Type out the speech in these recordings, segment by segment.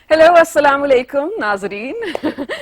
Hello, assalamu alaikum, Nazareen,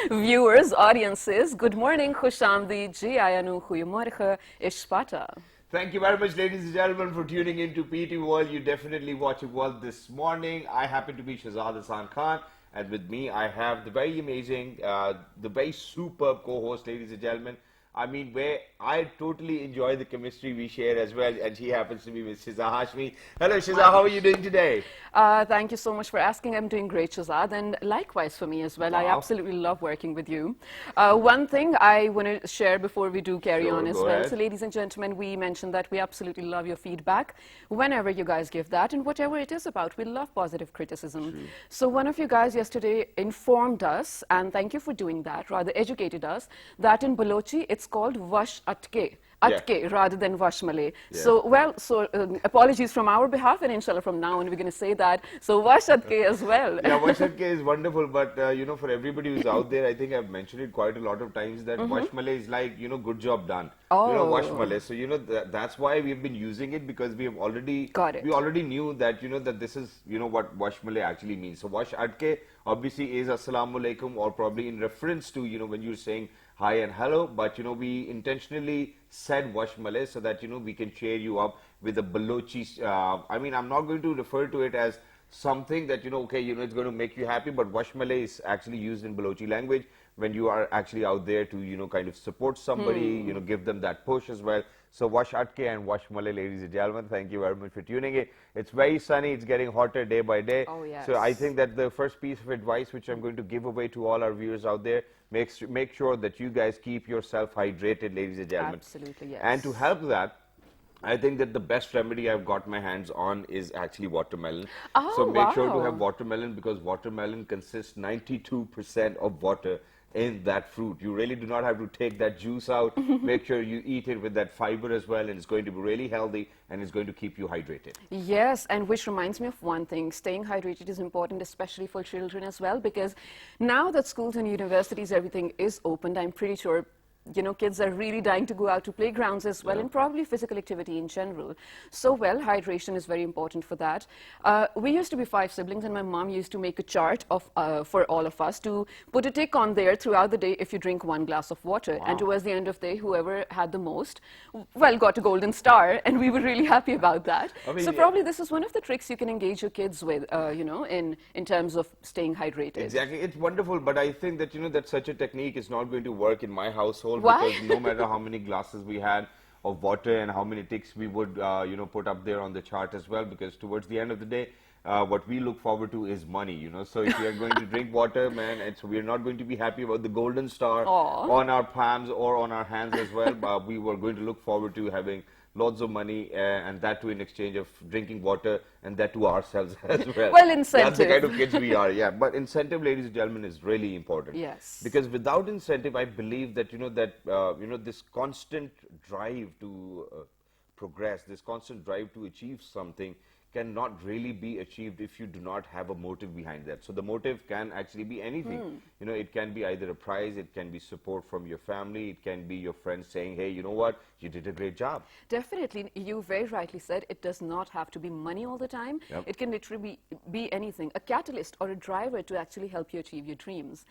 viewers, audiences. Good morning, Khushamdi, Ji Ayanu, Goedemorgen, Ishpata. Thank you very much, ladies and gentlemen, for tuning in to PT World. You definitely watching World this morning. I happen to be Shahzad Hassan Khan, and with me I have the very amazing, the very superb co-host, ladies and gentlemen. I mean, where I totally enjoy the chemistry we share as well, and she happens to be Miss Shiza Hashmi. Hello, Shiza, how are you doing today? Thank you so much for asking. I'm doing great, Shazad, and likewise for me as well. I Wow. absolutely love working with you. One thing I want to share before we do carry on Sure, as go well. ahead. So, ladies and gentlemen, we mentioned that we absolutely love your feedback whenever you guys give that, and whatever it is about. We love positive criticism. True. So, one of you guys yesterday informed us, and thank you for doing that, rather educated us, that in Balochi it's called Vash Atke. Yeah. Atke rather than Vashmale. Yeah. So, apologies from our behalf, and inshallah from now on we're going to say that. So, Vash Atke as well. Yeah, Washadke is wonderful, but for everybody who's out there, I think I've mentioned it quite a lot of times that Washmale is like, good job done. Oh. Washmale. So, that's why we've been using it because we have already, Got it. we already knew that, that this is, what Washmale actually means. So, Wash Atke obviously is Assalamu Alaikum or probably in reference to, when you're saying hi and hello, but, we intentionally said Washmale so that, we can cheer you up with the Balochi. I'm not going to refer to it as something that it's going to make you happy, but Washmale is actually used in Balochi language when you are actually out there to kind of support somebody, give them that push as well. So Wash Atke and Washmale, ladies and gentlemen, thank you very much for tuning in. It's very sunny, it's getting hotter day by day. Oh, yes. So I think that the first piece of advice which I'm going to give away to all our viewers out there, make sure that you guys keep yourself hydrated, ladies and gentlemen. Absolutely, yes. And to help that, I think that the best remedy I've got my hands on is actually watermelon. Oh, So make sure to wow. have watermelon because watermelon consists 92% of water in that fruit. You really do not have to take that juice out. Make sure you eat it with that fiber as well, and it's going to be really healthy and it's going to keep you hydrated. Yes, and which reminds me of one thing. Staying hydrated is important, especially for children as well, because now that schools and universities, everything is opened, I'm pretty sure kids are really dying to go out to playgrounds as well, and probably physical activity in general. So, well, hydration is very important for that. We used to be 5 siblings, and my mom used to make a chart of for all of us to put a tick on there throughout the day if you drink 1 glass of water. Wow. And towards the end of the day, whoever had the most, well, got a golden star, and we were really happy about that. I mean, So probably this is one of the tricks you can engage your kids with, in terms of staying hydrated. Exactly, it's wonderful, but I think that that such a technique is not going to work in my household Why? because no matter how many glasses we had of water and how many ticks we would put up there on the chart as well, because towards the end of the day, what we look forward to is money. So if we are going to drink water, man, and so we are not going to be happy about the golden star Aw. on our palms or on our hands as well. But we were going to look forward to having lots of money and that too in exchange of drinking water and that to ourselves as well. Well, That's the incentive. kind of kids we are, yeah. But incentive, ladies and gentlemen, is really important. Yes. Because without incentive, I believe that this constant drive to progress, this constant drive to achieve something cannot really be achieved if you do not have a motive behind that. So the motive can actually be anything. It can be either a prize, it can be support from your family, it can be your friends saying, hey, you know what, you did a great job. Definitely, you very rightly said it does not have to be money all the time. Yep. It can literally be anything, a catalyst or a driver to actually help you achieve your dreams.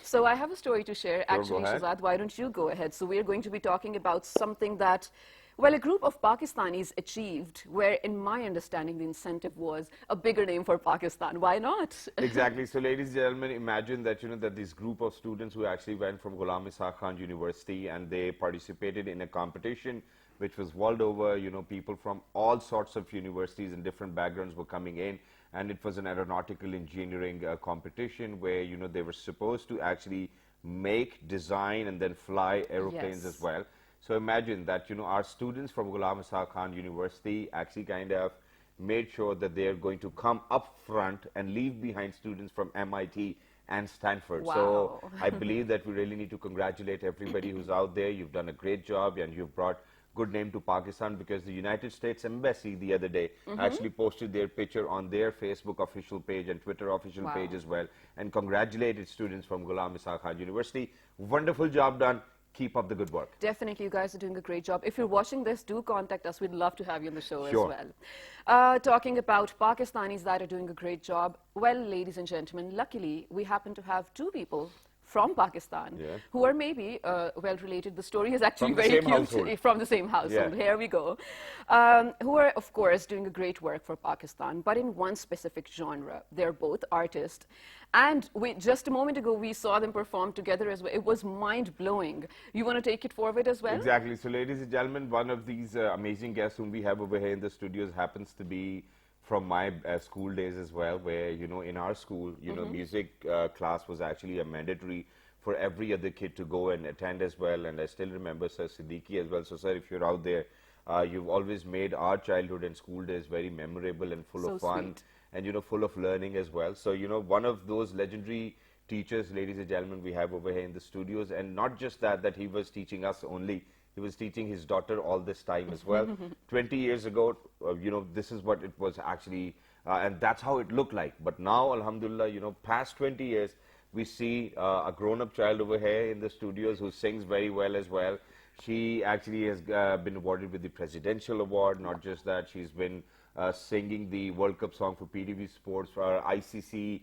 So I have a story to share. Sure, Actually, go ahead. Shazad, why don't you go ahead? So we're going to be talking about something that, well, a group of Pakistanis achieved, where in my understanding the incentive was a bigger name for Pakistan. Why not? Exactly. So, ladies and gentlemen, imagine that that this group of students who actually went from Ghulam Ishaq Khan University and they participated in a competition which was world over. People from all sorts of universities and different backgrounds were coming in, and it was an aeronautical engineering competition where they were supposed to actually make, design, and then fly aeroplanes Yes. as well. So imagine that our students from Ghulam Ishaq Khan University actually kind of made sure that they are going to come up front and leave behind students from MIT and Stanford. So Wow. I believe that we really need to congratulate everybody who's out there. You've done a great job and you've brought good name to Pakistan, because the United States Embassy the other day actually posted their picture on their Facebook official page and Twitter official page as well, and congratulated students from Ghulam Ishaq Khan University. Wonderful job done. keep up the good work. Definitely, you guys are doing a great job. If you're watching this, do contact us. We'd love to have you on the show Sure. as well. Talking about Pakistanis that are doing a great job, well, ladies and gentlemen, luckily, we happen to have two people from Pakistan who are maybe well related. The story is actually From the very same cute. household. From the same household. Yeah. Here we go. Who are, of course, doing a great work for Pakistan, but in one specific genre. They're both artists. And just a moment ago, we saw them perform together as well. It was mind-blowing. You want to take it forward as well? Exactly. So, ladies and gentlemen, one of these amazing guests whom we have over here in the studios happens to be from my school days as well, where, you know, in our school, you know, music class was actually a mandatory for every other kid to go and attend as well. And I still remember Sir Siddiqui as well. So, sir, if you're out there, you've always made our childhood and school days very memorable and full of fun. Sweet. And, you know, full of learning as well. So, you know, one of those legendary teachers, ladies and gentlemen, we have over here in the studios. And not just that he was teaching us only, he was teaching his daughter all this time as well. 20 years ago, you know, this is what it was actually, and that's how it looked like. But now, alhamdulillah, you know, past 20 years, we see a grown-up child over here in the studios who sings very well as well. She actually has been awarded with the Presidential Award. Not just that, she's been singing the World Cup song for PTV Sports, for ICC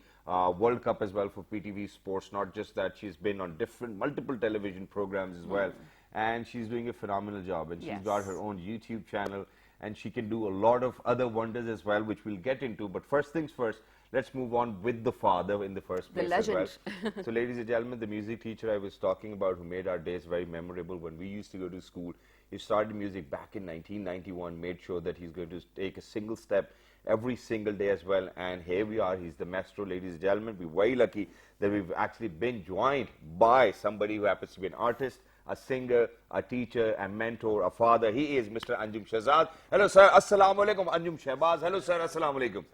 World Cup as well for PTV Sports. Not just that, she's been on multiple television programs as well. And she's doing a phenomenal job. And she's got her own YouTube channel. And she can do a lot of other wonders as well, which we'll get into. But first things first, let's move on with the father in the first place as well. So, ladies and gentlemen, the music teacher I was talking about who made our days very memorable when we used to go to school, he started music back in 1991, made sure that he's going to take a single step every single day as well. And here we are, he's the maestro, ladies and gentlemen. We're very lucky that we've actually been joined by somebody who happens to be an artist, a singer, a teacher, a mentor, a father. He is Mr. Anjum Shahzad. Hello, sir. Assalamu alaikum. Anjum Shahbaz. Hello, sir. Assalamu alaikum.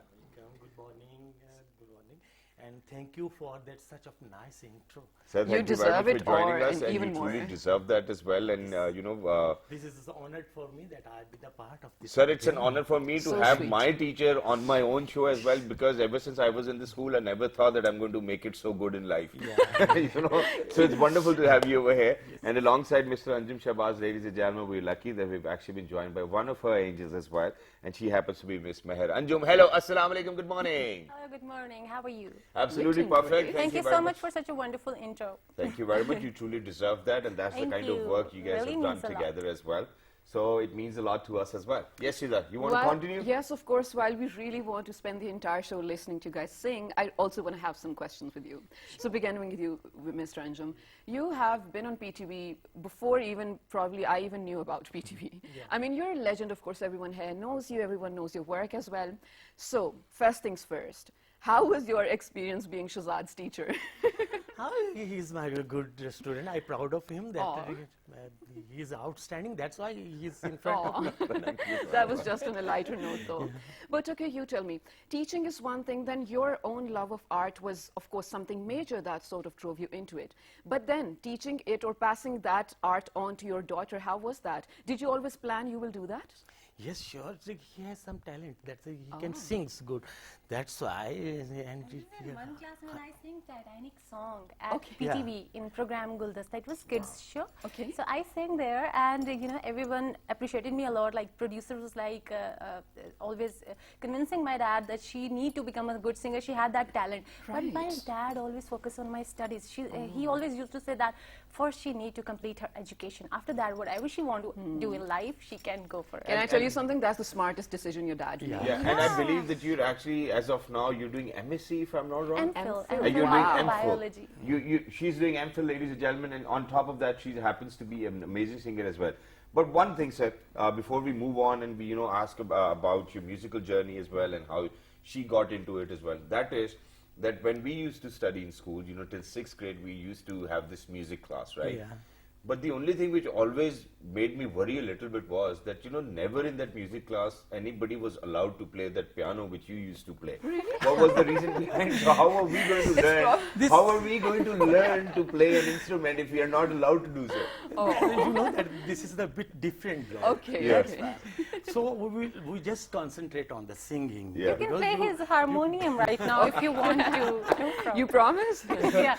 Good morning, and thank you for that such a nice intro. Sir, thank you very deserve much it, for joining or us, and even you truly more. deserve that as well. And you know, This is an honor for me that I be the part of this. sir, it's an honor for me to So have sweet. my teacher on my own show as well, because ever since I was in the school, I never thought that I'm going to make it so good in life. Yeah. You know, so it's wonderful to have you over here. And alongside Mr. Anjum Shahbaz, ladies and gentlemen, we're lucky that we've actually been joined by one of her angels as well, and she happens to be Miss Meher. Anjum, hello, assalamu alaikum, good morning. Hello, good morning. How are you? Absolutely Looking perfect. great. Thank you very so much for such a wonderful intro. Thank you very much. You truly deserve that, and that's the Thank kind of you. work you guys Really have done means a lot. together as well. So it means a lot to us as well. Yes, Sida, you want to continue? Yes, of course. While we really want to spend the entire show listening to you guys sing, I also want to have some questions with you. So beginning with you, Mr. Anjum, you have been on PTV before even probably I even knew about PTV. Yeah. I mean, you're a legend, of course. Everyone here knows you. Everyone knows your work as well. So first things first, how was your experience being Shahzad's teacher? He's my good student. I'm proud of him that Aw. he's outstanding. That's why he's in front of me. That was just on a lighter note, though. But okay, you tell me, teaching is one thing, then your own love of art was, of course, something major that sort of drove you into it. But then teaching it or passing that art on to your daughter, how was that? Did you always plan you will do that? Yes, sure. He has some talent. That's he can sing good. That's why. And In one class when I sing Titanic song at Okay. PTV in program Guldasta, it was kids show. Okay. So I sang there, and you know everyone appreciated me a lot. Like producer was like always convincing my dad that she need to become a good singer. She had that talent. But my Right. dad always focused on my studies. He always used to say that first she need to complete her education. After that, whatever she want to do in life, she can go for it. Can I tell you something? That's the smartest decision your dad made. Yeah, and I believe that you're actually, as of now, you're doing MSc, if I'm not wrong. MPhil, And You're doing Wow. MPhil. biology. She's doing MPhil, ladies and gentlemen, and on top of that, she happens to be an amazing singer as well. But one thing, sir, before we move on and we, ask about your musical journey as well and how she got into it as well, that is that when we used to study in school, till 6th grade, we used to have this music class, right? Yeah. But the only thing which always made me worry a little bit was that, never in that music class anybody was allowed to play that piano which you used to play. What was the reason behind? So how are we going to learn? How are we going to learn to play an instrument if we are not allowed to do so? you know that this is a bit different job. Okay, Yes. okay. So we just concentrate on the singing. Yeah. You can Because play his harmonium right now if you want to. No problem. You promise? Yeah.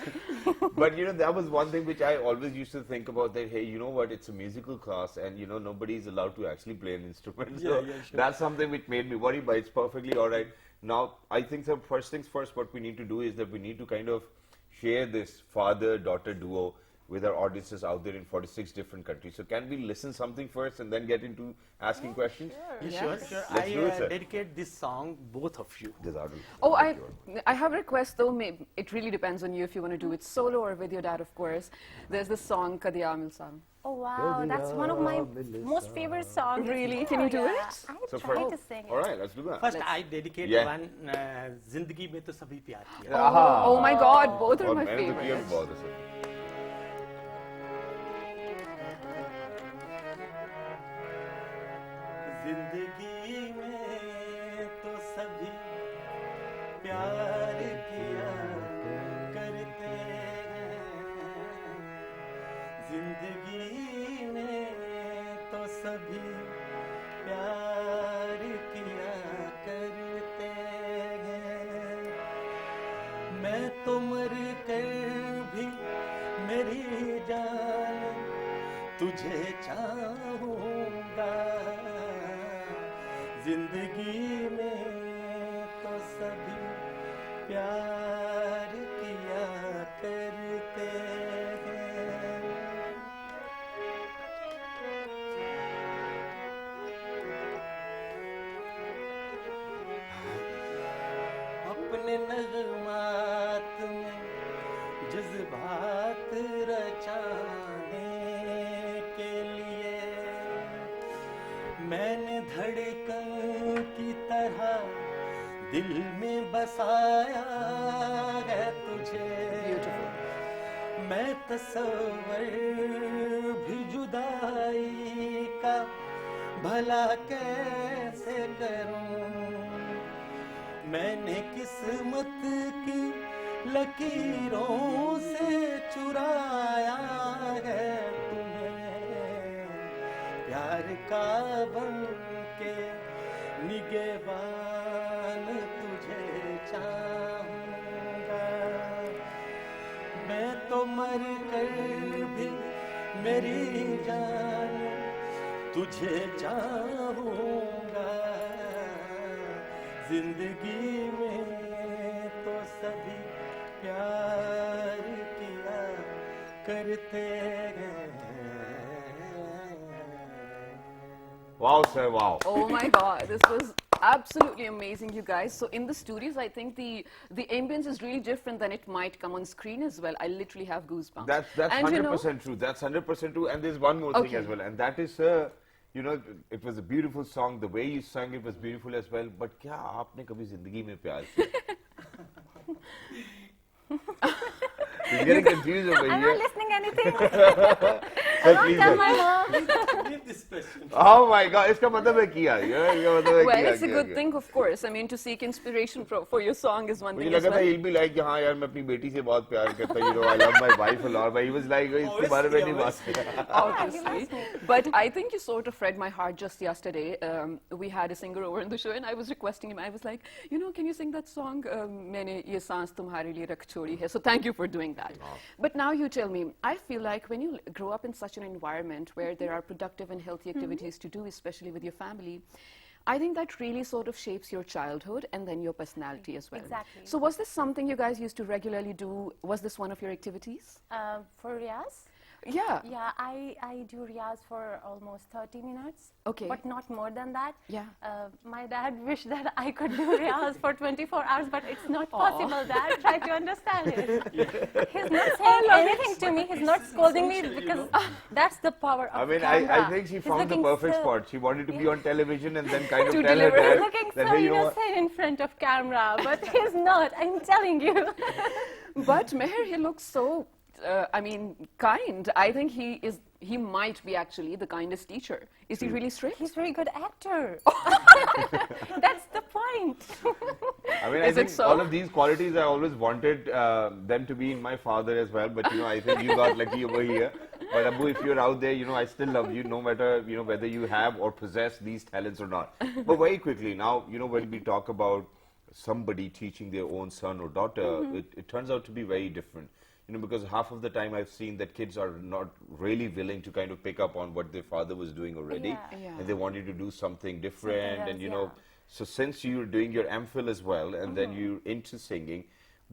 But you know, that was one thing which I always used to think about, that hey, you know what, it's a musical class and you know nobody is allowed to actually play an instrument. Yeah, So yeah, sure. that's something which made me worry, but it's perfectly all right. Now I think the first things first, what we need to do is that we need to kind of share this father-daughter duo with our audiences out there in 46 different countries. So can we listen something first and then get into asking questions? Yeah, Yes. sure, sure. Let's do it, sir. Dedicate this song, both of you. Jazadul. Oh, I have a request though. Maybe it really depends on you if you want to do it solo or with your dad, of course. There's this song Kadiya Milsam. Oh wow, that's one of my most favorite songs. Really? Can you do yeah. it? I So tried for- to sing all it. right, let's do that. First, I dedicate Yeah. one, Zindagi mein to sabhi pyar kiya. Aha. Oh my God, both are और my मैंने तो किया भी favorites. बहुत है sir. जिंदगी में तो सभी प्यार किया करते हैं, जिंदगी में तो सभी प्यार किया करते हैं, मैं तो मर कर भी मेरी जान तुझे चाहूँगा, जिंदगी में तो सभी प्यार किया करते हैं. अपने नगमात में जज्बात रचाने के लिए मैंने धड़कन की तरह दिल में बसाया है तुझे. Beautiful. मैं तसव्वुर भी जुदाई का भला कैसे करूं, मैंने किस्मत की लकीरों से चुराया है तुम्हें, प्यार का बन के निगहबान तुझे चाहूँगा, मैं तो मर कर भी मेरी जान तुझे चाहूँगा, जिंदगी में तो सभी प्यार किया करते हैं. Wow, sir, wow. Oh my God, this was absolutely amazing, you guys. So in the studios, I think the ambience is really different than it might come on screen as well. I literally have goosebumps. That's And 100% true. That's 100% true. And there's one more thing Okay. as well, and that is, you know, it was a beautiful song. The way you sang it was beautiful as well. But क्या आपने कभी जिंदगी में प्यार किया? He's getting confused over I'm here. not listening anything. Sir, Don't please, tell sir. my mom. Leave this question. Oh my God! इसका मतलब है किया. You know, इसका मतलब है well, किया, it's a किया, good किया. thing, of course. I mean, to seek inspiration for your song is one मुझे thing as लगा था well. he'll be like, हाँ यार मैं अपनी बेटी से बहुत प्यार करता हूँ. You know, I love my wife a lot. But he was like, इसके बारे में नहीं बात किया. Obviously. But I think you sort of read my heart just yesterday. We had a singer over on the show and I was requesting him. I was like, you know, can you sing that song? मैंने ये सांस तुम्हारे लिए रख छोड़ी है. So thank you for doing that. But now you tell me, I feel like when you grow up in such an environment where there are productive and healthy activities to do, especially with your family, I think that really sort of shapes your childhood and then your personality as well. Exactly. So was this something you guys used to regularly do? Was this one of your activities? For Riyaz? Yeah. Yeah, I do Riyaz for almost 30 minutes. Okay. But not more than that. Yeah. My dad wished that I could do Riyaz for 24 hours, but it's not possible, Dad. Try to understand it. He's not saying anything to me. He's not scolding me because that's the power of I mean, camera. I think she He's found the looking perfect so- spot. She wanted to be on television and then kind of To tell her deliver. dad He's looking that, so hey, you know what? innocent in front of camera, but he's not. I'm telling you. But Meher, he looks so, I mean, kind. I think he might be actually the kindest teacher. Is he really strict? He's a very good actor. That's the point. I mean, Is I it think so? all of these qualities I always wanted them to be in my father as well. But, you know, I think you got lucky over here. But Abu, if you're out there, you know, I still love you no matter, you know, whether you have or possess these talents or not. But very quickly, now, you know, when we talk about somebody teaching their own son or daughter, it turns out to be very different. because half of the time I've seen that kids are not really willing to kind of pick up on what their father was doing already, Yeah. Yeah. and they wanted to do something different, else, and yeah. so since you're doing your MPhil as well, and then you're into singing,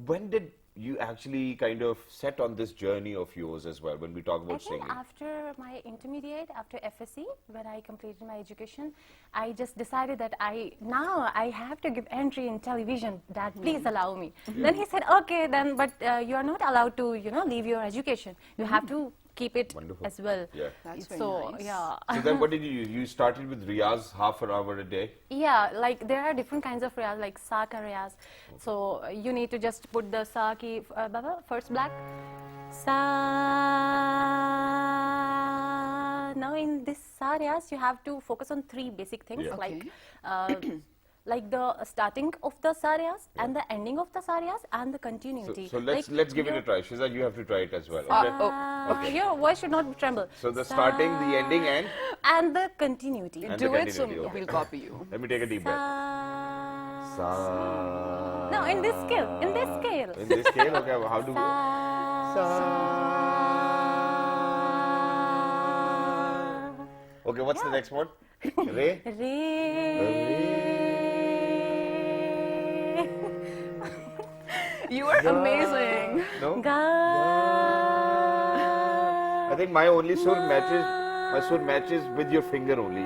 when did you actually kind of set on this journey of yours as well, when we talk I about think singing? after my intermediate, after FSC, when I completed my education, I just decided that now I have to give entry in television. Dad, please allow me. Then he said, okay, then, but you are not allowed to, leave your education. You have to keep it Wonderful. as well. Yeah. That's very So, nice. yeah. So then what did you use? You started with Riyaz half an hour a day? Yeah, like there are different kinds of riyaz, like sa ka riyaz. So you need to just put the sa ki, Baba, first black. Sa. Now in this sa riyaz, you have to focus on three basic things, Yeah. like the starting of the sa riyaz and the ending of the sa riyaz and the continuity. So Like let's give it a your- try. Shiza, you have to try it as well. Okay? Your voice should not tremble. So the starting, the ending, And the continuity. And Do the it, so continuity, okay. we'll copy you. let me take a deep breath. Sa. Sa. No, in this scale. In this scale. In this scale, okay. How do? Okay, what's the next one? Re. You are amazing. No. I think my only sur matches with your finger only.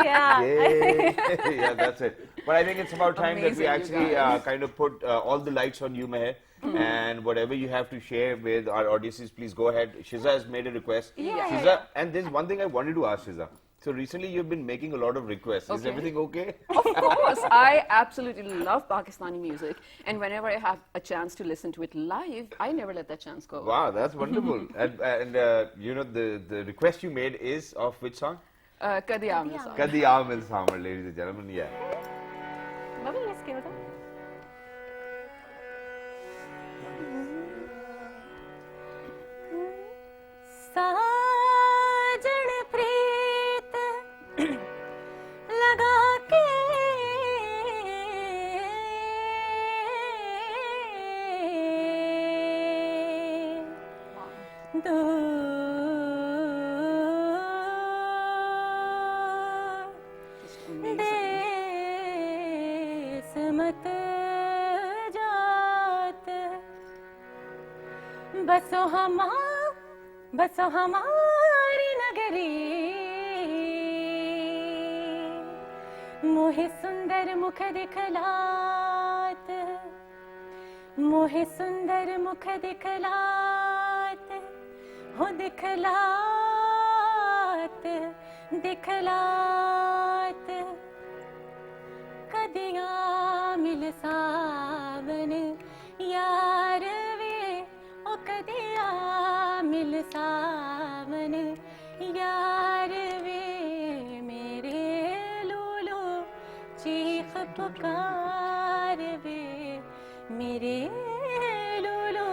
Yeah. Yay. Yeah, that's it. But I think it's about time that we Amazing, you actually guys. kind of put all the lights on you, Meher. And whatever you have to share with our audiences, please go ahead. Shiza has made a request. Yeah. Shiza, and there's one thing I wanted to ask Shiza. So recently you've been making a lot of requests. Is Okay. everything okay? Of course, I absolutely love Pakistani music, and whenever I have a chance to listen to it live, I never let that chance go. Wow, that's wonderful. And the request you made is of which song? Kadi Aamil Aamil. song. Kadi Aamil Samar, ladies and gentlemen. Yeah. Baba, ये scale था? साजन प्रीत लगा के Just amazing. देश मत जात बसो हमारी नगरी मोहे सुंदर मुख दिखलात मोहे सुंदर मुख दिखलात हो दिखलात दिखलात कदियां मिल सावन यार वे ओ कदियां मिल सावन यार वे मेरे लूलो चीख पुकार वे मेरे लूलो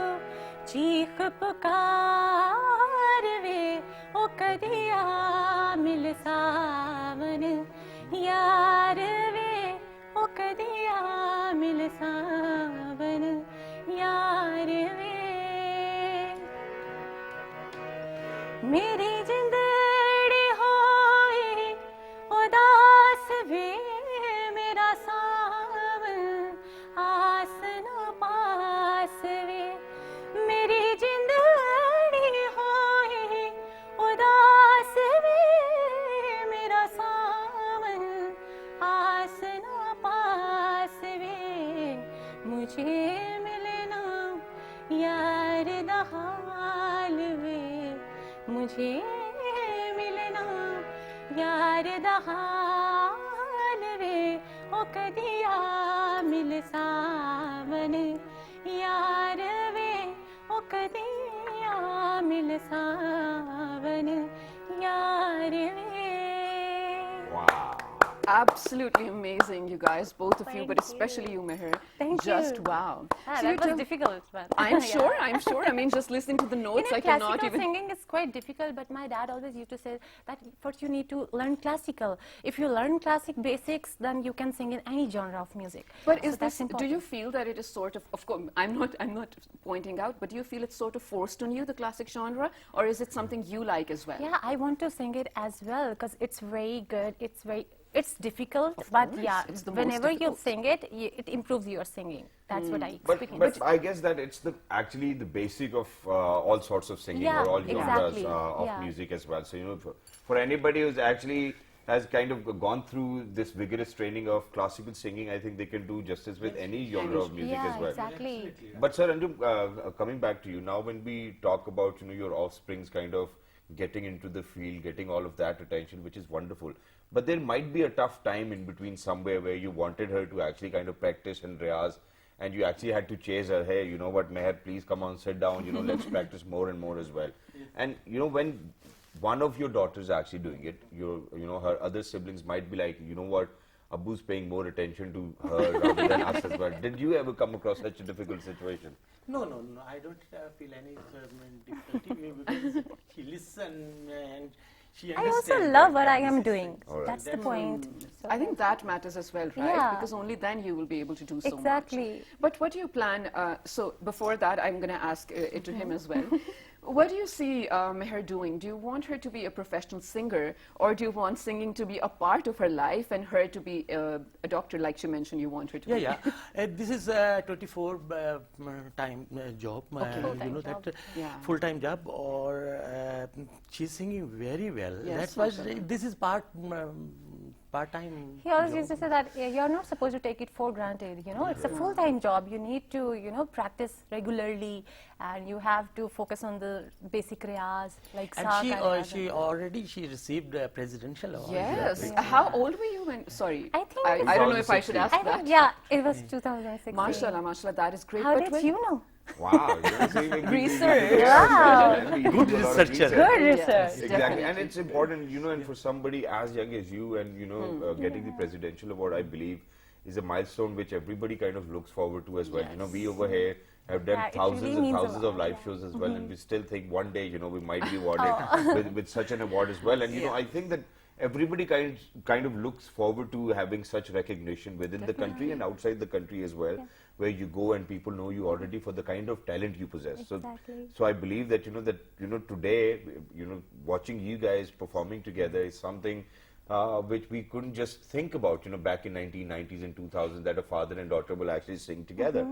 चीख पुकार वे ओ कदियां मिल सावन यार वे ओ कदियां मिल सावन यार वे मेरी जिंदड़ी होई उदास वे मेरा सावन आस न पास वे मेरी जिंदड़ी होई उदास वे मेरा सावन आस न पास वे मुझे मिलना यार दा हाल वे मुझे मिलना यार दा हाल वे ओ कदिया मिल सावन यार वे ओ कदिया मिल सावन यार वे Wow. absolutely amazing, you guys, both of you, Thank but especially you, Meher. Thank Just you. wow. Ah, So you that was tell- difficult, but I'm yeah. sure, I'm sure. I mean, just listening to the notes, I cannot Classical even. singing is quite difficult, but my dad always used to say that first you need to learn classical. If you learn classic basics, then you can sing in any genre of music. But So is that's this? Do important. you feel that it is sort of course, I'm not pointing out, but do you feel it's sort of forced on you, the classic genre, or is it something you like as well? Yeah, I want to sing it as well because it's very good. It's difficult, but course, yeah, it's the most whenever you difficult. sing it, it improves your singing. That's what I But, experience. but I guess that it's actually the basic of all sorts of singing Yeah, or all genres exactly. of Yeah. music as well. So, for anybody who's actually has kind of gone through this vigorous training of classical singing, I think they can do justice with any genre of music yeah, as well. exactly. But sir, Anjum, coming back to you, now when we talk about your offspring's kind of getting into the field, getting all of that attention, which is wonderful. But there might be a tough time in between somewhere where you wanted her to actually kind of practice and rehearse, and you actually had to chase her, hey, you know what, Meher, please come on, sit down, let's practice more and more as well. And when one of your daughters actually doing it, her other siblings might be like, you know what, Abu's paying more attention to her rather than us as well. Did you ever come across such a difficult situation? No, I don't feel any difficulty because she listens and she I understands. also love that what I this am is doing. All right. That's the point. So I think that matters as well, right? Yeah. Because only then you will be able to do so much. Exactly. But what do you plan? So before that, I'm going to ask it to him Mm-hmm. as well. What do you see Meher doing? Do you want her to be a professional singer, or do you want singing to be a part of her life and her to be a doctor, like she mentioned you want her to be? Yeah. This is a 24 time job. Full-time you know job. that Yeah. full-time job, or she's singing very well. Yes, That's why mashallah. this is part-time. he always job. used to say that you're not supposed to take it for granted. It's a full-time job. You need to practice regularly, and you have to focus on the basic riyaz like And sa she ka riyaz she and- already received a presidential award. Yes. How old were you when? Sorry, I think it was- I don't know if I should 2016. ask I that. think yeah, it was 2016. Mashallah, mashallah, that is great. How but did when- you know? Wow. Research. Wow. Good researcher. Good Yes, research. Exactly, definitely. and it's important, and for somebody as young as you, and getting the presidential award, I believe, is a milestone which everybody kind of looks forward to as well. We over here have done Yeah, it thousands really and means a thousands of lot, live yeah. shows as well, and we still think one day, we might be awarded with such an award as well. And Yeah. I think that everybody kind of looks forward to having such recognition within the country and outside the country as well, where you go and people know you already for the kind of talent you possess. Exactly. So I believe that today, watching you guys performing together is something which we couldn't just think about, back in 1990s and 2000s, that a father and daughter will actually sing together.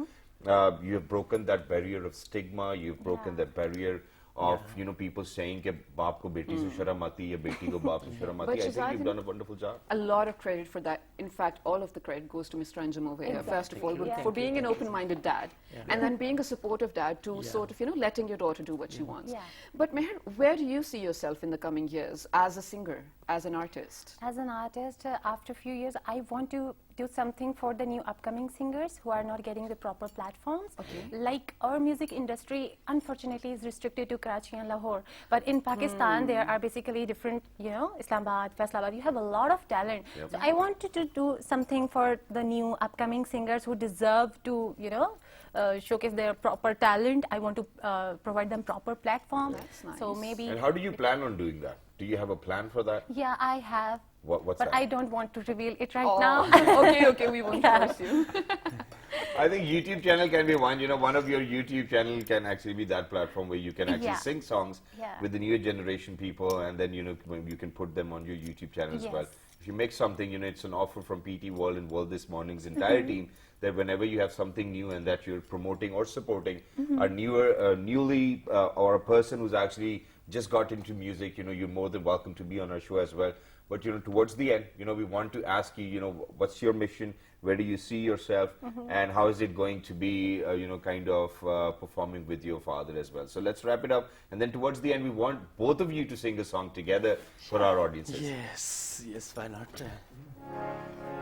You have broken that barrier of stigma. You've broken that barrier of people saying कि बाप को बेटी से शर्म आती है, बेटी को बाप से शर्म आती But है. I Shazad, think you've done a wonderful job. A lot of credit for that. In fact, all of the credit goes to Mr. Anjum over here, first of all, Yeah. for being an open-minded dad, and then being a supportive dad to Yeah. sort of, letting your daughter do what she wants. Yeah. But Meher, where do you see yourself in the coming years as a singer, as an artist? As an artist, after a few years, I want to do something for the new upcoming singers who are not getting the proper platforms. Like our music industry, unfortunately, is restricted to Karachi and Lahore. But in Pakistan, there are basically different, Islamabad, Faisalabad. You have a lot of talent. So I wanted to do something for the new upcoming singers who deserve to, showcase their proper talent. I want to provide them proper platforms. That's So nice. maybe, And how do you plan on doing that? Do you have a plan for that? yeah, I have. What's But that? I don't want to reveal it right Oh, now. okay, we won't force you. I think YouTube channel can be one. One of your YouTube channel can actually be that platform where you can actually Yeah. sing songs Yeah. with the newer generation people, and then you can put them on your YouTube channel as well. Yes. If you make something, it's an offer from PT World and World This Morning's entire team that whenever you have something new and that you're promoting or supporting a newly or a person who's actually just got into music, you're more than welcome to be on our show as well. But towards the end, we want to ask you, what's your mission? Where do you see yourself? And how is it going to be, kind of performing with your father as well? So let's wrap it up. And then towards the end, we want both of you to sing a song together for our audiences. Yes, why not?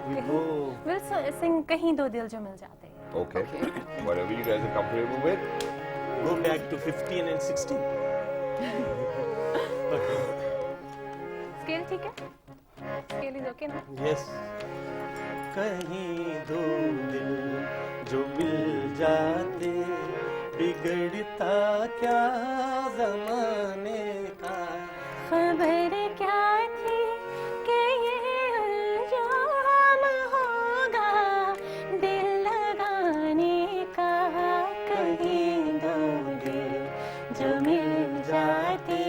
We go. We'll sing Kahin Do Dil Jo Mil Jate. Okay. Whatever you guys are comfortable with. Go back to 15 and 16. Scale ठीक है? Scale is okay now? Yes. कहीं दो दिल जो मिल जाते, बिगड़ता क्या जमाने का। खबर क्या थी कि ये अंजाम होगा दिल लगाने का। कहीं दो दिल जो मिल जाते।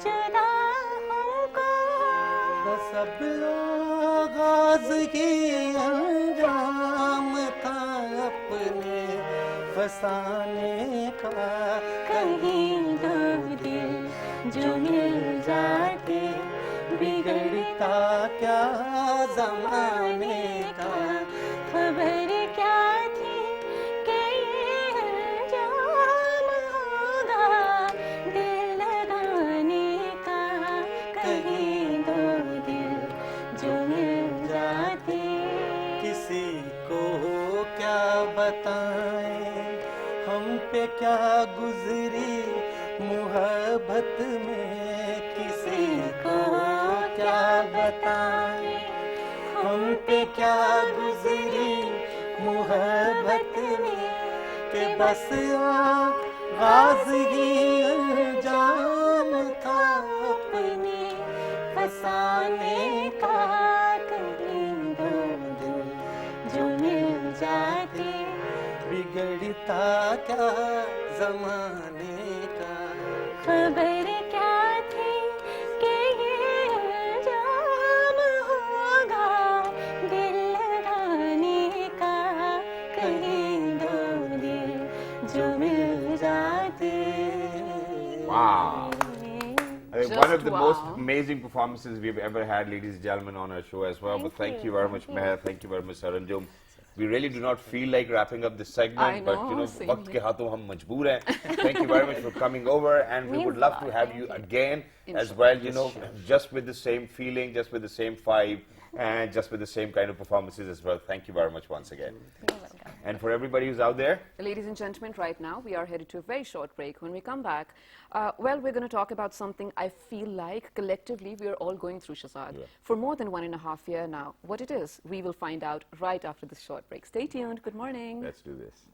जुदा हमको बस अब आगाज ही अंजाम था अपने फसाने का। कहीं दो दिल जो मिल जाते, बिगड़ता क्या जमाने का। खबर क्या थी कि ये अंजाम होगा दिल लगाने का। कहीं दो दिल जो मिल जाते। किसी को क्या बताएं हम पे क्या गुजरी मोहब्बत में। किसी को क्या बताएं हम पे क्या गुजरी मोहब्बत में। कि बस आगाज ही अंजाम था अपने फसाने का। कहीं दो दिल जो मिल जाते, बिगड़ता क्या जमाने का। खबर क्या थी कि ये अंजाम होगा दिल लगाने का। कहीं दो दिल जो मिल जाते। Wow. I think Just one of the most wow. amazing performances we've ever had, ladies and gentlemen, on our show as well. But thank you very much, Meher. Thank you very much, Saranjum. We really do not feel like wrapping up this segment, I but you know, know, same वक्त here. के हाथों हम मजबूर हैं. Thank you very much for coming over, and we Means would love a to lot. have Thank you you. again as Inshallah. well. You know, just with the same feeling, just with the same vibe, and just with the same kind of performances as well. Thank you very much once again. You're welcome. And for everybody who's out there, Ladies and gentlemen, right now we are headed to a very short break. When we come back, well, we're going to talk about something I feel like collectively we are all going through, Shazad, for more than 1.5 years now. What it is, we will find out right after this short break. Stay tuned. Good morning. let's do this.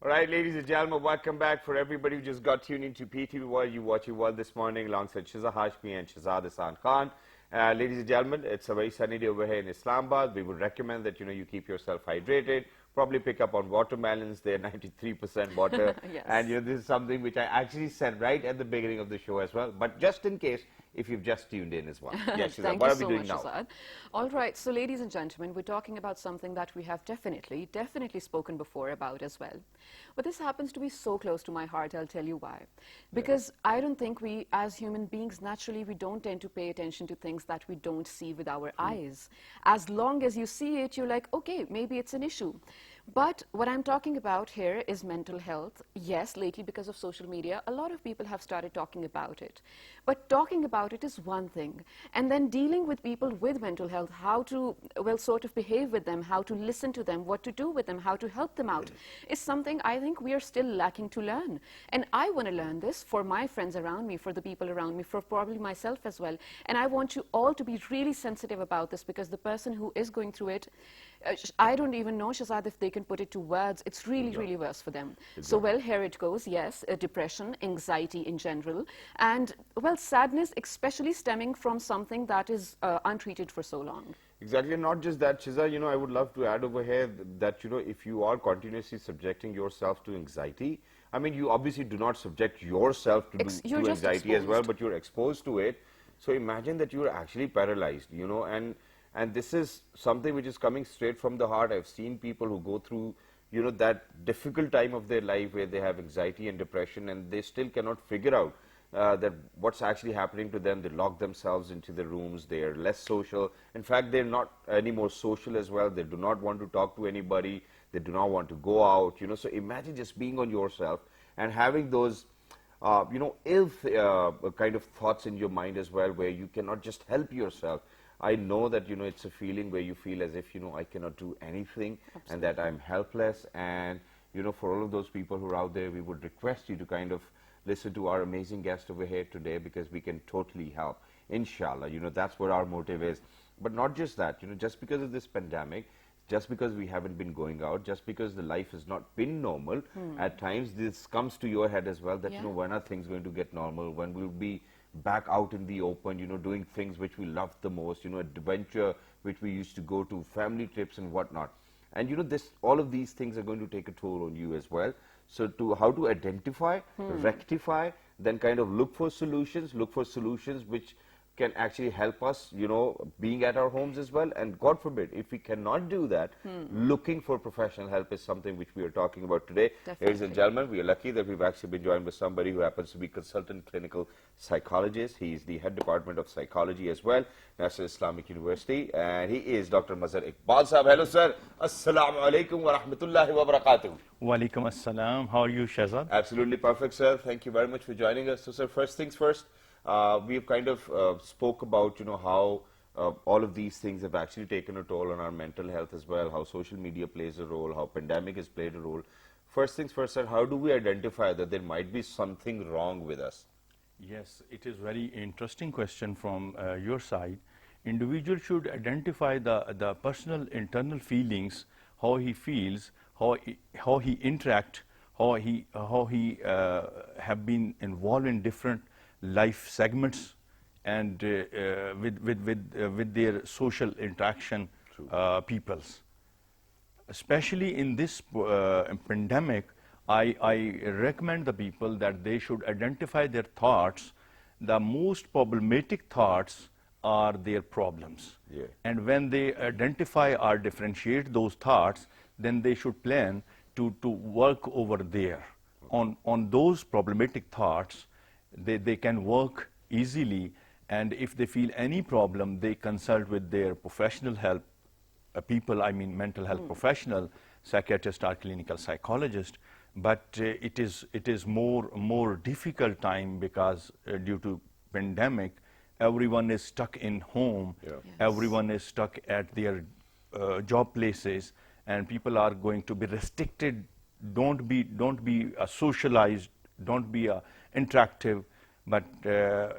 right, ladies and gentlemen, welcome back. For everybody who just got tuned into PTV World, you watching World this morning alongside Shiza Hashmi and Shahzad Hassan Khan. Ladies and gentlemen, it's a very sunny day over here in Islamabad. We would recommend that you keep yourself hydrated. Probably pick up on watermelons. They're 93% water. Yes. And this is something which I actually said right at the beginning of the show as well. But just in case, if you've just tuned in as well. Yes, Shiza, Thank what you are we so doing much, now? Azad. All right, so ladies and gentlemen, we're talking about something that we have definitely spoken before about as well. But this happens to be so close to my heart, I'll tell you why. Because I don't think we, as human beings, naturally, we don't tend to pay attention to things that we don't see with our eyes. As long as you see it, you're like, okay, maybe it's an issue. But what I'm talking about here is mental health. Yes, lately because of social media, a lot of people have started talking about it. But talking about it is one thing. And then dealing with people with mental health, how to, well, sort of behave with them, how to listen to them, what to do with them, how to help them out, is something I think we are still lacking to learn. And I want to learn this for my friends around me, for the people around me, for probably myself as well. And I want you all to be really sensitive about this, because the person who is going through it, I don't even know, Shahzad, if they can put it to words. It's really, really worse for them. So, well, here it goes. Yes, depression, anxiety in general, and, well, sadness, especially stemming from something that is untreated for so long. Exactly, and not just that, Shiza, I would love to add over here that, if you are continuously subjecting yourself to anxiety, I mean, you obviously do not subject yourself to You're just anxiety as well, exposed. but you're exposed to it. So imagine that you're actually paralyzed, and this is something which is coming straight from the heart. I've seen people who go through, that difficult time of their life where they have anxiety and depression, and they still cannot figure out that what's actually happening to them. They lock themselves into their rooms. They are less social. In fact, they're not any more social as well. They do not want to talk to anybody. They do not want to go out. So imagine just being on yourself and having those, ill kind of thoughts in your mind as well, where you cannot just help yourself. I know that, it's a feeling where you feel as if, I cannot do anything. Absolutely. And that I'm helpless. And, for all of those people who are out there, we would request you to kind of listen to our amazing guest over here today, because we can totally help. Inshallah, that's what our motive is. But not just that, just because of this pandemic, just because we haven't been going out, just because the life has not been normal, at times this comes to your head as well, that, when are things going to get normal, when we'll be back out in the open, doing things which we love the most, adventure which we used to go to, family trips and whatnot. And all of these things are going to take a toll on you as well. So how to identify, rectify, then kind of look for solutions which can actually help us, being at our homes as well. And God forbid, if we cannot do that, looking for professional help is something which we are talking about today. Definitely. Ladies and gentlemen, we are lucky that we've actually been joined by somebody who happens to be consultant clinical psychologist. He's the head department of psychology as well, National Islamic University, and he is Dr. Mazhar Iqbal Sahab. Hello, sir. Assalamu alaikum wa rahmatullahi wa barakatuh. Walaikum assalam. How are you, Shahzad? Absolutely perfect, sir. Thank you very much for joining us. So, sir, first things first, we've kind of spoke about, how all of these things have actually taken a toll on our mental health as well, how social media plays a role, how pandemic has played a role. First things first, sir, how do we identify that there might be something wrong with us? Yes, it is very interesting question from your side. Individual should identify the personal internal feelings, how he feels, how he interact, how he have been involved in different life segments, and with their social interaction peoples. Especially in this pandemic, I recommend the people that they should identify their thoughts. The most problematic thoughts are their problems. Yeah. And when they identify or differentiate those thoughts, then they should plan to work over there. On those problematic thoughts, they can work easily, and if they feel any problem, they consult with their professional help people, I mean mental health professional, psychiatrist or clinical psychologist. But it is more difficult time, because due to pandemic, everyone is stuck in home. Yeah. Yes. Everyone is stuck at their job places, and people are going to be restricted. Don't be socialized, don't be interactive. But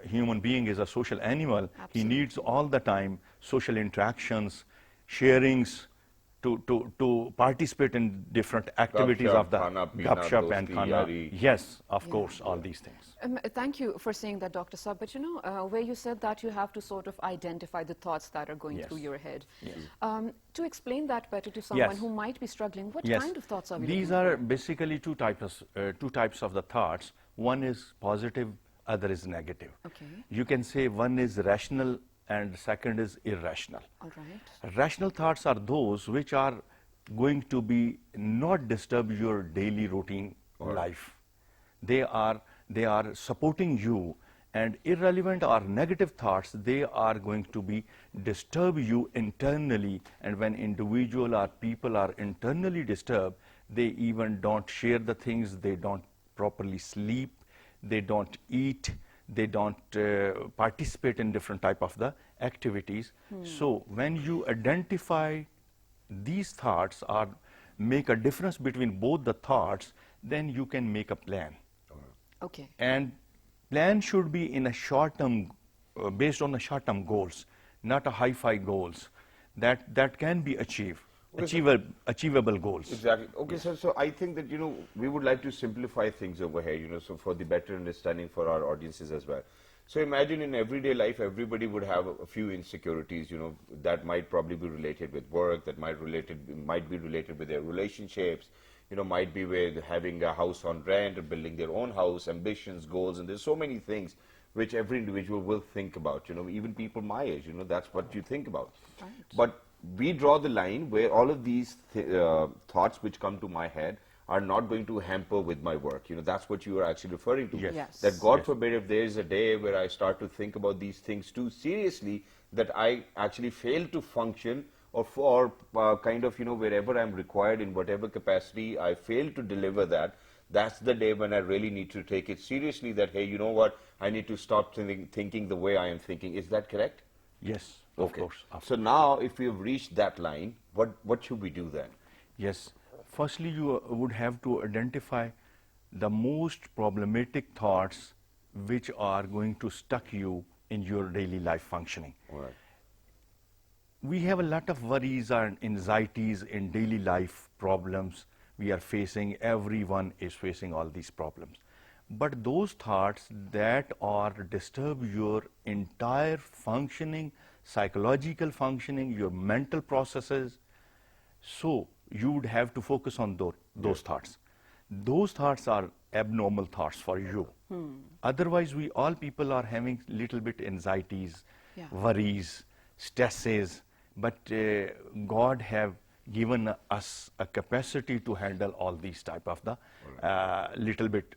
human being is a social animal. Absolutely. He needs all the time social interactions, sharings, to participate in different activities of the khana, peena, gupshup and dosti, khana. yari. Yes, of course, all these things. Thank you for saying that, Dr. Saab. But you know, where you said that you have to sort of identify the thoughts that are going Yes. through your head. Yes. To explain that better to someone Yes. who might be struggling, what Yes. kind of thoughts are we These looking are basically two types of the thoughts. One is positive, other is negative. Okay. You can say one is rational and second is irrational. All right. Rational thoughts are those which are going to be not disturb your daily routine life. They are supporting you, and irrelevant or negative thoughts, they are going to be disturb you internally, and when individual or people are internally disturbed, they even don't share the things, they don't properly sleep, they don't eat, they don't participate in different type of the activities. So when you identify these thoughts or make a difference between both the thoughts, then you can make a plan. Okay. And plan should be in a short term, based on the short term goals, not a hi-fi goals that can be achievable goals. Exactly. Okay, sir. So I think that, you know, we would like to simplify things over here, you know, so for the better understanding for our audiences as well. So imagine in everyday life, everybody would have a few insecurities, you know, that might probably be related with work, that might be related with their relationships, you know, might be with having a house on rent or building their own house, ambitions, goals, and there's so many things which every individual will think about, you know, even people my age, you know, that's what you think about. Right. But we draw the line where all of these thoughts which come to my head are not going to hamper with my work. You know, that's what you are actually referring to. Yes. Yes. That God Yes. forbid if there is a day where I start to think about these things too seriously, that I actually fail to function or for kind of, you know, wherever I'm required in whatever capacity, I fail to deliver that. That's the day when I really need to take it seriously that, hey, you know what, I need to stop thinking the way I am thinking. Is that correct? Yes, of Okay. course. So now if we've reached that line, what should we do then? Yes. Firstly, you would have to identify the most problematic thoughts which are going to stuck you in your daily life functioning. All right. We have a lot of worries and anxieties in daily life problems we are facing. Everyone is facing all these problems. But those thoughts that are disturb your entire functioning, psychological functioning, your mental processes, so you would have to focus on those thoughts. Those thoughts are abnormal thoughts for you. Otherwise, we all people are having little bit anxieties, Yeah. worries, stresses, but God have given us a capacity to handle all these type of the little bit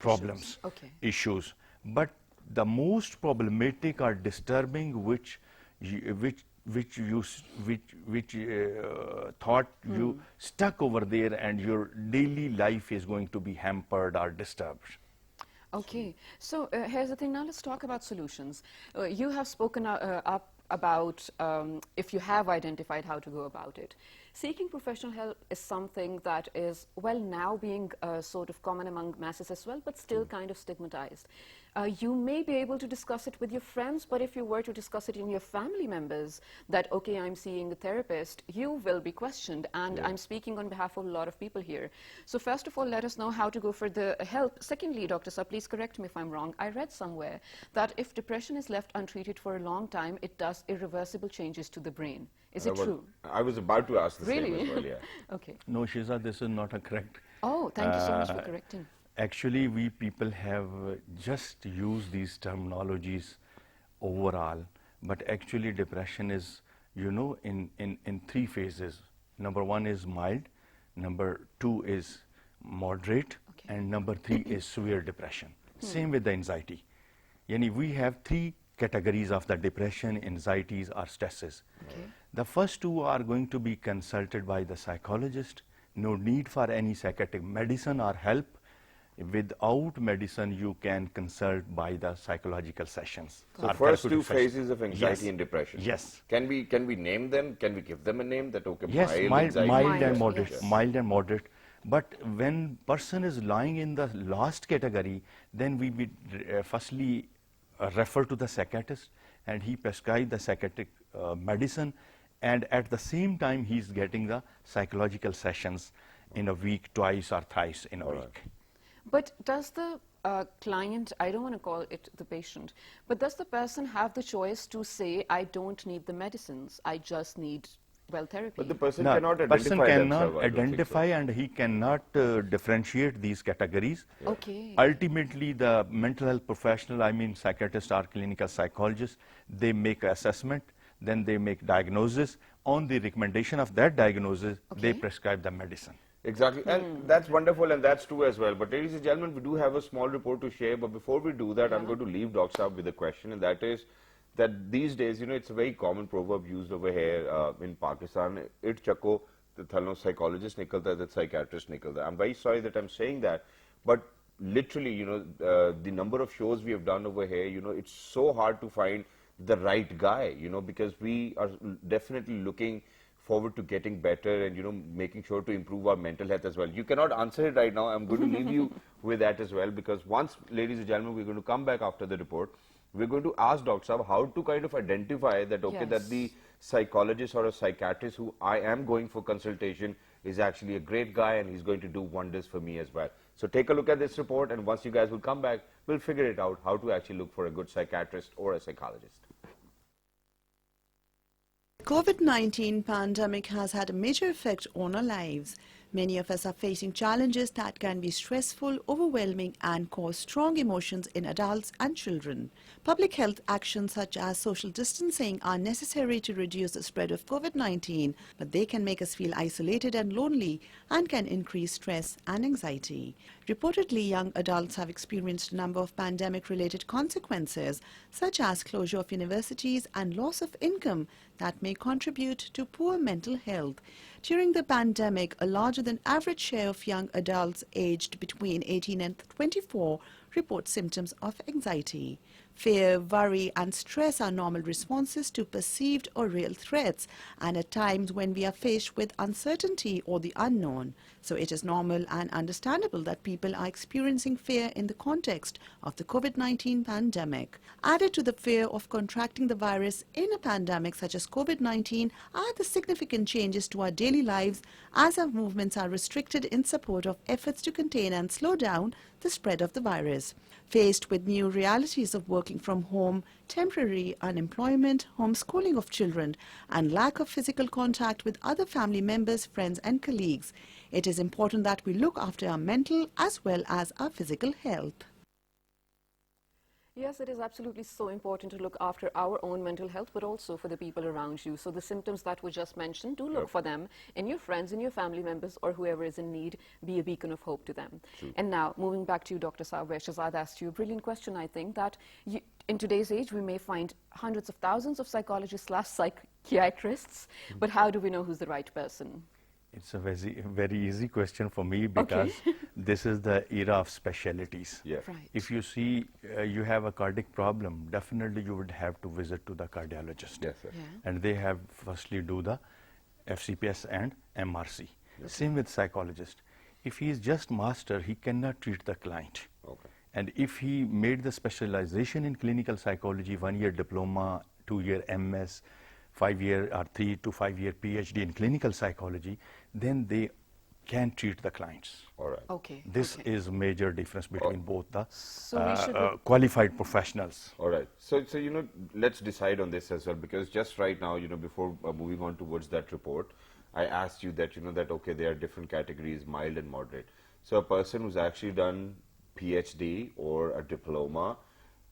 problems, Okay. issues. But the most problematic or disturbing which thought you stuck over there, and your daily life is going to be hampered or disturbed. Okay, so here's the thing. Now let's talk about solutions. You have spoken up about if you have identified how to go about it. Seeking professional help is something that is, well, now being sort of common among masses as well, but still kind of stigmatized. You may be able to discuss it with your friends, but if you were to discuss it in your family members, that, okay, I'm seeing a therapist, you will be questioned. And I'm speaking on behalf of a lot of people here. So first of all, let us know how to go for the help. Secondly, Dr. Sa, please correct me if I'm wrong. I read somewhere that if depression is left untreated for a long time, it does irreversible changes to the brain. Is it true? I was about to ask the Really? same as well, yeah. Okay. No, Shiza, this is not a correct. Oh, thank you so much for correcting. Actually, we people have just used these terminologies overall, but actually depression is, you know, in three phases. Number one is mild, number two is moderate, Okay. and number three is severe depression. Same with the anxiety. Yani we have three categories of the depression, anxieties, or stresses. Okay. The first two are going to be consulted by the psychologist. No need for any psychiatric medicine or help. Without medicine, you can consult by the psychological sessions. So or first two therapeutic sessions. phases of anxiety Yes. and depression. Yes. Can we name them? Can we give them a name that, okay, Yes, mild anxiety? mild Mild, and moderate. yes. Mild and moderate. But when person is lying in the last category, then we would firstly refer to the psychiatrist, and he prescribe the psychiatric medicine, and at the same time he's getting the psychological sessions in a week, twice or thrice in a week. But does the client, I don't want to call it the patient, but does the person have the choice to say, I don't need the medicines, I just need well therapy? But the person No, cannot person identify cannot themselves. I don't think so. identify and he cannot differentiate these categories. Okay. Ultimately, the mental health professional, I mean psychiatrist or clinical psychologist, they make assessment, then they make diagnosis. On the recommendation of that diagnosis, they Okay. prescribe the medicine. Exactly, and that's wonderful, and that's true as well. But ladies and gentlemen, we do have a small report to share. But before we do that, I'm going to leave Dr. Saab with a question, and that is that these days, it's a very common proverb used over here in Pakistan. It chako, the thalo psychologist nikalta, the psychiatrist nikalta. I'm very sorry that I'm saying that, but literally, the number of shows we have done over here, it's so hard to find the right guy, because we are definitely looking forward to getting better and making sure to improve our mental health as well. You cannot answer it right now. I'm going to leave you with that as well, because once, ladies and gentlemen, we're going to come back after the report. We're going to ask Dr. Saab how to kind of identify that, okay, that the psychologist or a psychiatrist who I am going for consultation is actually a great guy and he's going to do wonders for me as well. So take a look at this report, and once you guys will come back, we'll figure it out how to actually look for a good psychiatrist or a psychologist. COVID-19 pandemic has had a major effect on our lives. Many of us are facing challenges that can be stressful, overwhelming and cause strong emotions in adults and children. Public health actions such as social distancing are necessary to reduce the spread of COVID-19, but they can make us feel isolated and lonely and can increase stress and anxiety. Reportedly, young adults have experienced a number of pandemic-related consequences, such as closure of universities and loss of income that may contribute to poor mental health. During the pandemic, a larger than average share of young adults aged between 18 and 24 report symptoms of anxiety. Fear, worry and stress are normal responses to perceived or real threats, and at times when we are faced with uncertainty or the unknown. So it is normal and understandable that people are experiencing fear in the context of the COVID-19 pandemic. Added to the fear of contracting the virus in a pandemic such as COVID-19 are the significant changes to our daily lives as our movements are restricted in support of efforts to contain and slow down the spread of the virus. Faced with new realities of working from home, temporary unemployment, homeschooling of children, and lack of physical contact with other family members, friends and colleagues, it is important that we look after our mental as well as our physical health. Yes, it is absolutely so important to look after our own mental health, but also for the people around you. So the symptoms that were just mentioned, do look for them in your friends, in your family members, or whoever is in need. Be a beacon of hope to them. And now, moving back to you, Dr. Saab, where Shahzad asked you a brilliant question, I think, that in today's age, we may find hundreds of thousands of psychologists / psychiatrists, but how do we know who's the right person? It's a very easy question for me, because this is the era of specialties. Yeah. Right. If you see you have a cardiac problem, definitely you would have to visit to the cardiologist. Yes, sir. Yeah. And they have firstly do the FCPS and MRC. Same with psychologist. If he is just master, he cannot treat the client. Okay. And if he made the specialization in clinical psychology, 1-year diploma, 2-year MS, 5-year or 3 to 5-year PhD in clinical psychology, then they can treat the clients. All right. Okay. This is a major difference between both the So we should qualified professionals. All right. So let's decide on this as well, because just right now, before moving on towards that report, I asked you that, that, okay, there are different categories, mild and moderate. So a person who's actually done PhD or a diploma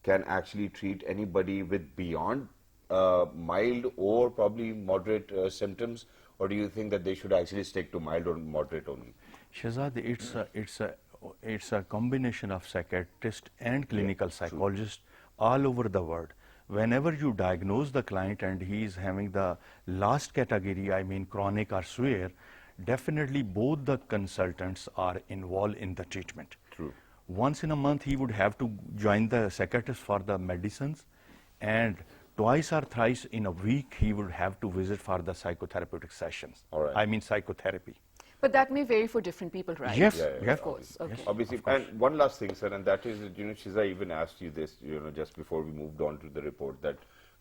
can actually treat anybody with beyond mild or probably moderate symptoms, or do you think that they should actually stick to mild or moderate only? Shahzad, it's a combination of psychiatrist and clinical psychologist all over the world. Whenever you diagnose the client and he is having the last category, I mean chronic or severe, definitely both the consultants are involved in the treatment. True. Once in a month he would have to join the psychiatrist for the medicines, and twice or thrice in a week he would have to visit for the psychotherapeutic sessions. All right. I mean psychotherapy. But that may vary for different people, right? Yes, Of course. Okay. Obviously, and one last thing, sir, and that is that, Shiza even asked you this, just before we moved on to the report, that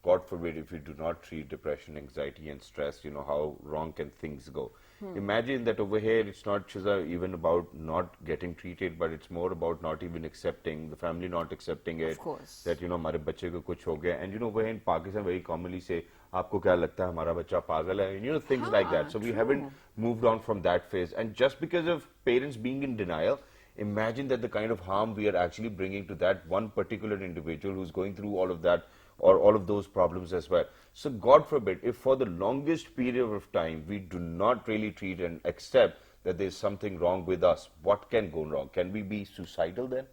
God forbid, if you do not treat depression, anxiety and stress, you know, how wrong can things go? Imagine that over here, it's not just even about not getting treated, but it's more about not even accepting, the family not accepting it. Of course. That, you know, हमारे बच्चे को कुछ हो गया. And, you know, over here in Pakistan, very commonly say, आपको क्या लगता है हमारा बच्चा पागल है? And, you know, things like that. So we haven't moved on from that phase. And just because of parents being in denial, imagine that the kind of harm we are actually bringing to that one particular individual who's going through all of that or all of those problems as well. So God forbid, if for the longest period of time we do not really treat and accept that there's something wrong with us, what can go wrong? Can we be suicidal then?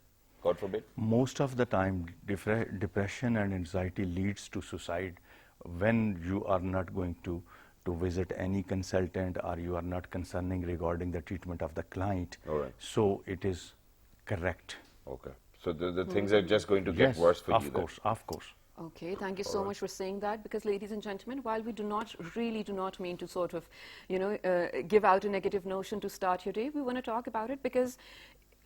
God forbid. Most of the time, depression and anxiety leads to suicide when you are not going to visit any consultant or you are not concerning regarding the treatment of the client. All right. So it is correct. Okay. So the things are just going to get worse for you then. Of course. Okay, thank you so much for saying that, because ladies and gentlemen, while we do not mean to sort of, you know, give out a negative notion to start your day, we want to talk about it because,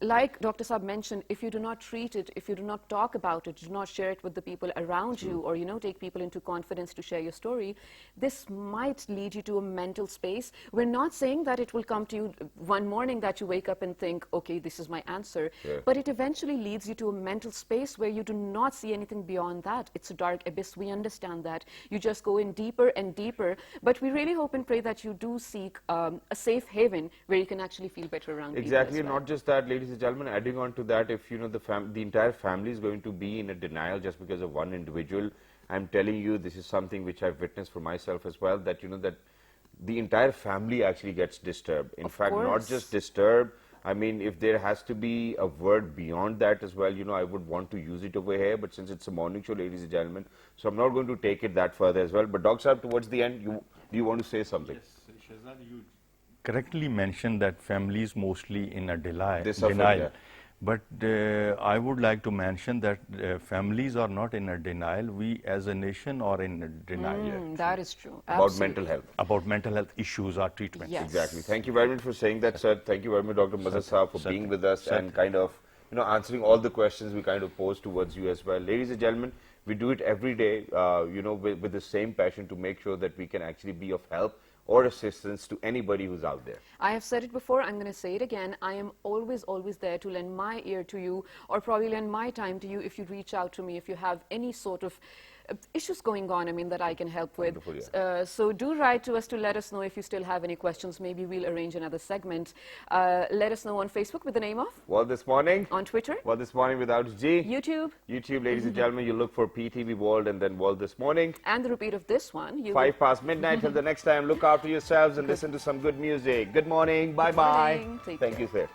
like Dr. Saab mentioned, if you do not treat it, if you do not talk about it, do not share it with the people around you, or, you know, take people into confidence to share your story, this might lead you to a mental space. We're not saying that it will come to you one morning that you wake up and think, okay, this is my answer, but it eventually leads you to a mental space where you do not see anything beyond that. It's a dark abyss, we understand that. You just go in deeper and deeper, but we really hope and pray that you do seek a safe haven where you can actually feel better around Exactly, people as well. not just that, ladies and gentlemen, adding on to that, if you know the entire family is going to be in a denial just because of one individual, I'm telling you, this is something which I've witnessed for myself as well, that, you know, that the entire family actually gets disturbed. In fact, not just disturbed, I mean, if there has to be a word beyond that as well, you know, I would want to use it over here, but since it's a morning show, ladies and gentlemen, so I'm not going to take it that further as well. But Dr. Saab, towards the end, do you want to say something? Yes, Shehzad, you correctly mentioned that families mostly in a denial. Yeah. But I would like to mention that families are not in a denial. We as a nation are in a denial. That is true. About Absolutely. mental health. About mental health issues or treatment. Yes. Exactly. Thank you very much for saying that, sir. Thank you very much, Dr. Mazhar Saab, for being with us and kind of, you know, answering all the questions we kind of posed towards you as well. Ladies and gentlemen, we do it every day, you know, with the same passion to make sure that we can actually be of help or assistance to anybody who's out there. I have said it before, I'm going to say it again. I am always there to lend my ear to you, or probably lend my time to you if you reach out to me, if you have any sort of issues going on, I mean, that I can help with. So do write to us to let us know if you still have any questions. Maybe we'll arrange another segment. Let us know on Facebook with the name of World This Morning. On Twitter. World This Morning without G. YouTube. YouTube, ladies and gentlemen, you look for PTV World and then World This Morning. And the repeat of this one. 5 past midnight. Till the next time, look after yourselves and listen to some good music. Good morning. Bye-bye. Take Thank care. you, sir.